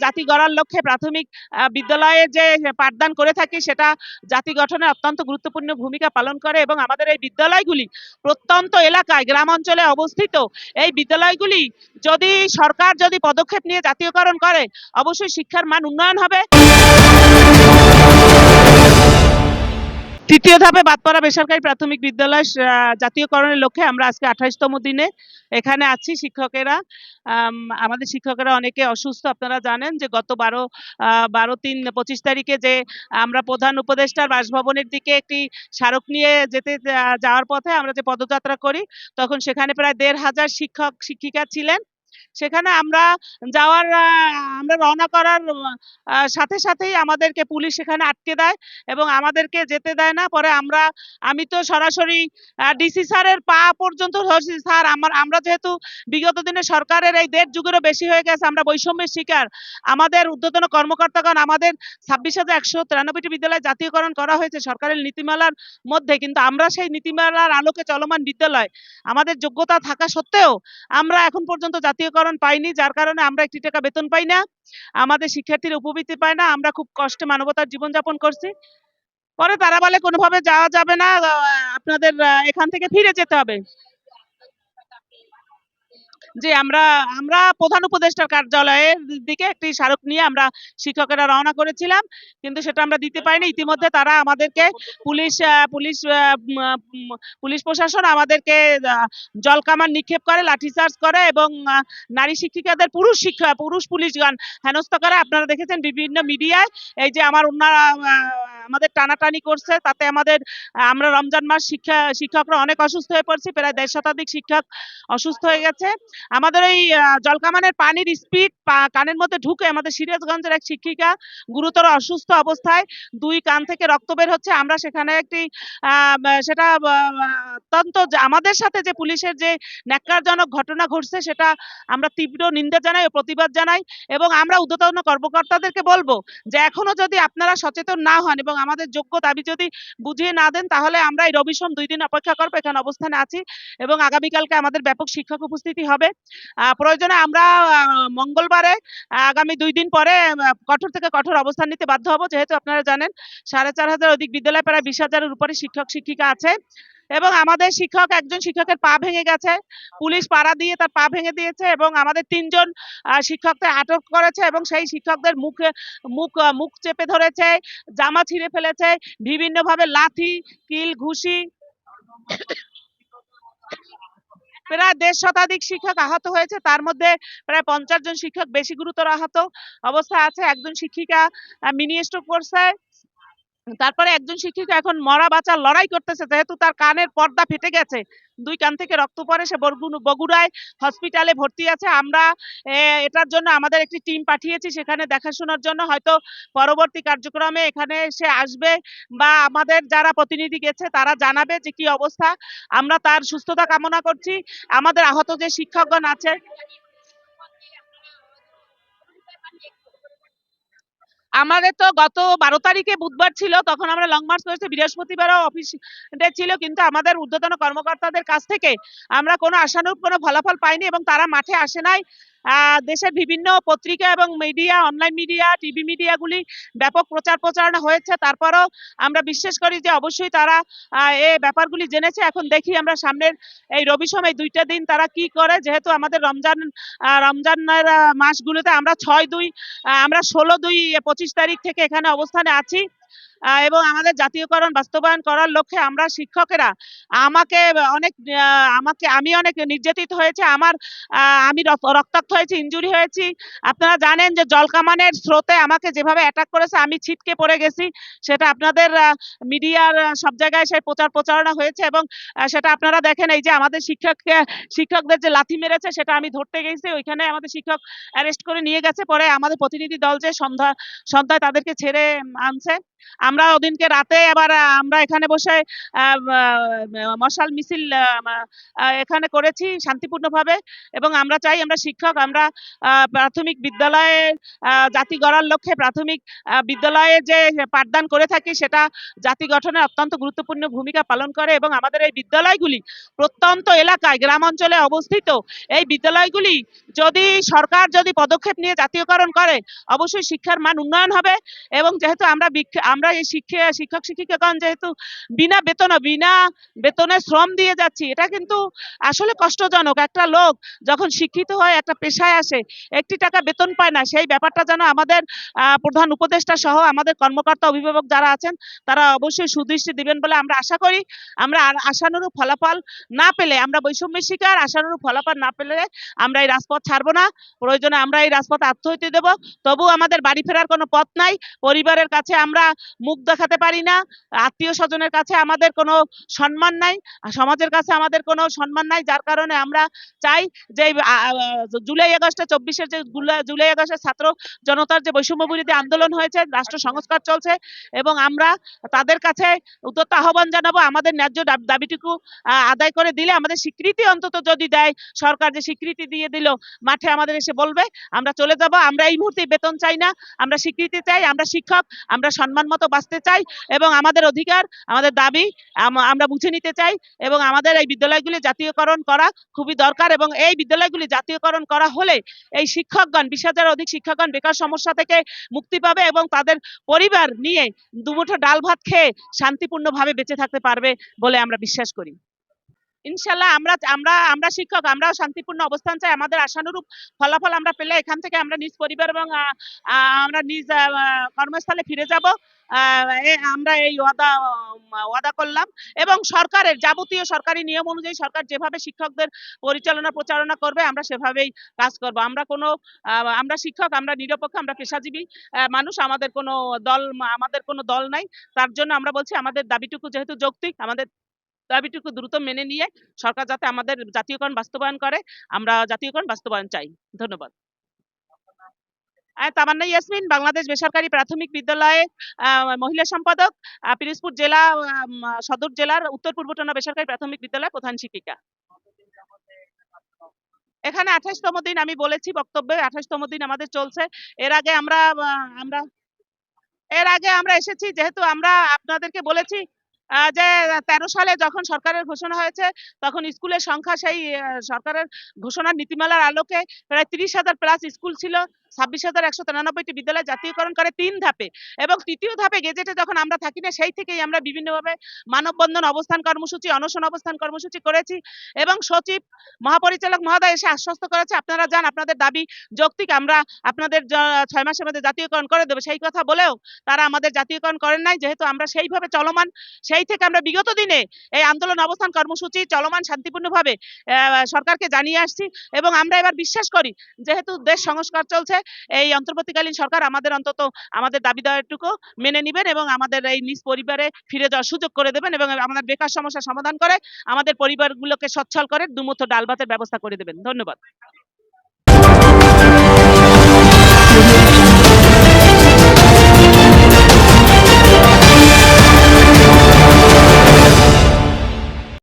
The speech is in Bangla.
জাতি গড়ার লক্ষ্যে প্রাথমিক বিদ্যালয়ে যে পাঠদান করে থাকি সেটা জাতি গঠনে অত্যন্ত গুরুত্বপূর্ণ ভূমিকা পালন করে এবং আমাদের এই বিদ্যালয়গুলি প্রত্যন্ত এলাকায় গ্রাম অঞ্চলে অবস্থিত। এই বিদ্যালয়গুলি যদি সরকার পদক্ষেপ নিয়ে জাতীয়করণ করে অবশ্যই শিক্ষার মান উন্নয়ন হবে। তৃতীয় ধাপে বাদপাড়া বেসরকারি প্রাথমিক বিদ্যালয় জাতীয়করণের লক্ষ্যে আমরা আজকে 28তম দিনে এখানে আছি। শিক্ষকেরা আমাদের শিক্ষকেরা অনেকে অসুস্থ। আপনারা জানেন যে গত 12/3/25 তারিখে যে আমরা প্রধান উপদেষ্টার বাসভবনের দিকে একটি স্মারক নিয়ে যাওয়ার পথে আমরা যে পদযাত্রা করি, তখন সেখানে প্রায় 1,500 শিক্ষক শিক্ষিকা ছিলেন। সেখানে আমরা রওনা করার সাথে সাথেই আমাদেরকে পুলিশ সেখানে আটকে দেয় এবং আমাদেরকে যেতে দেয় না। পরে আমি তো সরাসরি ডিসি স্যারের পা পর্যন্ত ধরছি, স্যার আমরা যেহেতু বিগত দিনে সরকারের এই 1.5 যুগেরও বেশি হয়ে গেছে, আমরা বৈষম্যের শিকার। আমাদের ঊর্ধ্বতন কর্মকর্তাগণ আমাদের 26,193টি বিদ্যালয় জাতীয়করণ করা হয়েছে সরকারের নীতিমালার মধ্যে, কিন্তু আমরা সেই নীতিমালার আলোকে চলমান বিদ্যালয়। আমাদের যোগ্যতা থাকা সত্ত্বেও আমরা এখন পর্যন্ত জাতীয়করণ পাইনি, যার কারণে আমরা 1 টাকা বেতন পাই না, আমাদের শিক্ষার্থীরা উপবৃত্তি পায় না। আমরা খুব কষ্টে মানবতার জীবনযাপন করছি। পরে তারা বলে কোনোভাবে যাওয়া যাবে না, আপনাদের এখান থেকে ফিরে যেতে হবে। জি, আমরা প্রধান উপদেষ্টার কার্যালয়ের দিকে একটি স্মারক নিয়ে আমরা শিক্ষকেরা রওনা করেছিলাম, কিন্তু সেটা আমরা দিতে পারিনি। ইতিমধ্যে তারা আমাদেরকে পুলিশ প্রশাসন আমাদেরকে জলকামান নিক্ষেপ করে, লাঠিচার্জ করে এবং নারী শিক্ষিকাদের পুরুষ পুলিশগণ হেনস্থা করে। আপনারা দেখেছেন বিভিন্ন মিডিয়ায়, এই যে আমাদের টানাটানি করছে, তাতে আমরা রমজান মাস শিক্ষকরা অনেক অসুস্থ হয়ে পড়ছি। প্রায় 1.5 শতাধিক শিক্ষক অসুস্থ হয়ে গেছে। আমাদের এই জলকামানের পানির স্পিড কানের মধ্যে ঢুকে আমাদের সিরাজগঞ্জের এক শিক্ষিকা গুরুতর অসুস্থ অবস্থায় 2 কান থেকে রক্ত বের হচ্ছে। আমরা সেখানে সেটা অত্যন্ত আমাদের সাথে যে পুলিশের যে ন্যাক্কারজনক ঘটনা ঘটছে সেটা আমরা তীব্র নিন্দা জানাই ও প্রতিবাদ জানাই এবং আমরা ঊর্ধ্বতন কর্মকর্তাদেরকে বলবো যে এখনো যদি আপনারা সচেতন না হন এবং আমাদের যোগ্য দাবি যদি বুঝিয়ে না দেন, তাহলে আমরা এই রবিসোম 2 দিন অপেক্ষা করবো। এখানে অবস্থানে আছি এবং আগামীকালকে আমাদের ব্যাপক শিক্ষক উপস্থিতি হবে। প্রয়োজনে আমরা মঙ্গলবারে আগামী 2 দিন পরে কঠোর থেকে কঠোর অবস্থান নিতে বাধ্য হব, যেহেতু আপনারা জানেন 4,500 অধিক বিদ্যালয়, প্রায় 20,000-এর উপরে শিক্ষক শিক্ষিকা আছে এবং আমাদের একজন শিক্ষকের পা ভেঙে গেছে, পুলিশ পাড়া দিয়ে তার পা ভেঙে দিয়েছে এবং আমাদের 3 জন শিক্ষককে আটক করেছে এবং সেই শিক্ষকদের মুখ চেপে ধরেছে, জামা ছিঁড়ে ফেলেছে, বিভিন্নভাবে লাথি, কিল, ঘুষি। প্রায় 1.5 শতাধিক শিক্ষক আহত হয়েছে, তার মধ্যে প্রায় 50 জন শিক্ষক বেশি গুরুতর আহত অবস্থায় আছে। একজন শিক্ষিকা মিনি স্ট্রোক করছে। তারপরে একজন শিক্ষিকা এখন মরা বাঁচার লড়াই করতেছে, যেহেতু তার কানের পর্দা ফেটে গেছে, 2 কান থেকে রক্ত পড়ে, সে বগুড়ায় হসপিটালে ভর্তি আছে। আমরা এটার জন্য আমাদের একটি টিম পাঠিয়েছি সেখানে দেখাশোনার জন্য। হয়তো পরবর্তী কার্যক্রমে এখানে সে আসবে বা আমাদের যারা প্রতিনিধি গেছে তারা জানাবে যে কি অবস্থা। আমরা তার সুস্থতা কামনা করছি। আমাদের আহত যে শিক্ষকগণ আছে, আমাদের তো গত 12 তারিখে বুধবার ছিল, তখন আমরা লং মার্চ করেছি। বৃহস্পতিবারও অফিস ডে ছিল, কিন্তু আমাদের ঊর্ধ্বতন কর্মকর্তাদের কাছ থেকে আমরা কোনো আশানুরূপ কোনো ফলাফল পাইনি এবং তারা মাঠে আসে নাই। দেশের বিভিন্ন পত্রিকা এবং মিডিয়া, অনলাইন মিডিয়া, টিভি মিডিয়াগুলি ব্যাপক প্রচার প্রচারণা হয়েছে, তারপরও আমরা বিশ্বাস করি যে অবশ্যই তারা এই ব্যাপারগুলি জেনেছে। এখন দেখি আমরা সামনের এই রবিসোম এই 2টা দিন তারা কি করে, যেহেতু আমাদের রমজানের মাসগুলোতে আমরা 16/2/25 তারিখ থেকে এখানে অবস্থানে আছি এবং আমাদের জাতীয়করণ বাস্তবায়ন করার লক্ষ্যে আমরা শিক্ষকেরা আমি অনেক নির্যাতিত হয়েছে, আমি রক্তাক্ত হয়েছি, ইনজুরি হয়েছি। আপনারা জানেন যে জলকামানের স্রোতে আমাকে যেভাবে অ্যাটাক করেছে, আমি ছিটকে পড়ে গেছি। সেটা আপনাদের মিডিয়ার সব জায়গায় সেই প্রচার প্রচারণা হয়েছে এবং সেটা আপনারা দেখেন। এই যে আমাদের শিক্ষকদের যে লাথি মেরেছে সেটা আমি ধরতে গেছি, ওইখানে আমাদের শিক্ষক অ্যারেস্ট করে নিয়ে গেছে। পরে আমাদের প্রতিনিধি দল যে সন্ধ্যায় তাদেরকে ছেড়ে আনছে। আমরা ওদিনকে রাতে আবার আমরা এখানে বসে মশাল মিছিল এখানে করেছি শান্তিপূর্ণভাবে। এবং আমরা চাই, আমরা শিক্ষক, আমরা প্রাথমিক বিদ্যালয়ে জাতি গড়ার লক্ষ্যে প্রাথমিক বিদ্যালয়ে যে পাঠদান করে থাকি সেটা জাতি গঠনে অত্যন্ত গুরুত্বপূর্ণ ভূমিকা পালন করে। এবং আমাদের এই বিদ্যালয়গুলি প্রত্যন্ত এলাকায় গ্রাম অঞ্চলে অবস্থিত। এই বিদ্যালয়গুলি যদি সরকার যদি পদক্ষেপ নিয়ে জাতীয়করণ করে অবশ্যই শিক্ষার মান উন্নয়ন হবে। এবং যেহেতু আমরা এই শিক্ষক শিক্ষিকাগণ যেহেতু বিনা বেতনে শ্রম দিয়ে যাচ্ছি, এটা কিন্তু আসলে কষ্টজনক। একটা লোক যখন শিক্ষিত হয় একটা পেশায় আসে, একটি টাকা বেতন পায় না, সেই ব্যাপারটা যেন আমাদের প্রধান উপদেষ্টা সহ আমাদের কর্মকর্তা অভিভাবক যারা আছেন তারা অবশ্যই সুদৃষ্টি দিবেন বলে আমরা আশা করি। আমরা আশানুরূপ ফলাফল না পেলে, আমরা বৈষম্যের শিকার, আশানুরূপ ফলাফল না পেলে আমরা এই রাজপথ ছাড়বো না। প্রয়োজনে আমরা এই রাজপথে আত্মহত্যা দেব। তবু আমাদের বাড়ি ফেরার কোনো পথ নাই। পরিবারের কাছে আমরা মুখ দেখাতে পারি না, আত্মীয় স্বজনের কাছে আমাদের কোনো সম্মান নাই, সমাজের কাছে আমাদের কোনো সম্মান নাই। যার কারণে আমরা চাই যে জুলাই আগস্টে 24-এর যে জুলাই আগস্টের ছাত্র জনতার যে বৈষম্য বিরোধী আন্দোলন হয়েছে, রাষ্ট্র সংস্কার চলছে, এবং আমরা তাদের কাছে উদ্যত আহ্বান জানাবো আমাদের ন্যায্য দাবিটুকু আদায় করে দিলে, আমাদের স্বীকৃতি অন্তত যদি দেয় সরকার, যে স্বীকৃতি দিয়ে দিল, মাঠে আমাদের এসে বলবে, আমরা চলে যাব। আমরা এই মুহূর্তে বেতন চাই না, আমরা স্বীকৃতি চাই। আমরা শিক্ষক, আমরা সম্মান মতো বাঁচতে চাই এবং আমাদের অধিকার, আমাদের দাবি আমরা বুঝে নিতে চাই। এবং আমাদের এই বিদ্যালয়গুলি জাতীয়করণ করা খুবই দরকার। এবং এই বিদ্যালয়গুলি জাতীয়করণ করা হলে এই শিক্ষকগণ, 20,000 অধিক শিক্ষকগণ বেকার সমস্যা থেকে মুক্তি পাবে এবং তাদের পরিবার নিয়ে দুমুঠো ডাল ভাত খেয়ে শান্তিপূর্ণভাবে বেঁচে থাকতে পারবে বলে আমরা বিশ্বাস করি। ইনশাল্লাহ আমরা আমরা আমরা শিক্ষক, আমরাও শান্তিপূর্ণ অবস্থান চাই। আমাদের আশানুরূপ ফলাফল আমরা পেলে এখান থেকে আমরা নিজ পরিবার এবং আমরা নিজ কর্মস্থলে ফিরে যাব। আমরা এই ওয়াদা করলাম। এবং সরকারের যাবতীয় সরকারি নিয়ম অনুযায়ী সরকার যেভাবে শিক্ষকদের পরিচালনা প্রচারণা করবে আমরা সেভাবেই কাজ করব। আমরা শিক্ষক, আমরা নিরপেক্ষ, আমরা পেশাজীবী মানুষ। আমাদের কোনো দল নাই। তার জন্য আমরা বলছি আমাদের দাবিটুকু যেহেতু যৌক্তিক, আমাদের দাবিটুকু দ্রুত মেনে নিয়ে সরকার যাতে আমাদের জাতীয়করণ বাস্তবায়ন করে, আমরা জাতীয়করণ বাস্তবায়ন চাই। ধন্যবাদ। তামান্না ইয়াসমিন, বাংলাদেশ বেসরকারি প্রাথমিক বিদ্যালয়ে মহিলা সম্পাদক, পিরোজপুর জেলা সদর জেলার উত্তর পূর্বটনা বেসরকারি প্রাথমিক বিদ্যালয়ের প্রধান শিক্ষিকা। এখানে 28তম দিন, আমি বলেছি বক্তব্যে 28তম দিন আমাদের চলছে। এর আগে আমরা এসেছি, যেহেতু আমরা আপনাদেরকে বলেছি যে 13 সালে যখন সরকারের ঘোষণা হয়েছে তখন স্কুলের সংখ্যা সেই সরকারের ঘোষণার নীতিমালার আলোকে প্রায় 30,000 প্লাস স্কুল ছিল। 26,193টি বিদ্যালয় জাতীয়করণ করে 3 ধাপে। এবং তৃতীয় ধাপে গেজেটে যখন আমরা থাকি না, সেই থেকেই আমরা বিভিন্নভাবে মানববন্ধন, অবস্থান কর্মসূচি, অনশন অবস্থান কর্মসূচি করেছি। এবং সচিব মহাপরিচালক মহোদয় এসে আশ্বস্ত করেছে আপনারা যান, আপনাদের দাবি যৌক্তিক, আমরা আপনাদের 6 মাসের মধ্যে জাতীয়করণ করে দেবো। সেই কথা বলেও তারা আমাদের জাতীয়করণ করেন নাই। যেহেতু আমরা সেইভাবে চলমান, সেই থেকে আমরা বিগত দিনে এই আন্দোলন, অবস্থান কর্মসূচি চলমান শান্তিপূর্ণভাবে সরকারকে জানিয়ে আসছি। এবং আমরা এবার বিশ্বাস করি যেহেতু দেশ সংস্কার চলছে, এই অন্তর্বর্তীকালীন সরকার আমাদের অন্তত আমাদের দাবি দাওয়াটুকু মেনে নিবেন এবং আমাদের এই নিজ পরিবারে ফিরে যাওয়ার সুযোগ করে দেবেন এবং আমাদের বেকার সমস্যা সমাধান করে আমাদের পরিবারগুলোকে সচ্ছল করে দুমুঠো ডাল ভাতের ব্যবস্থা করে দেবেন। ধন্যবাদ।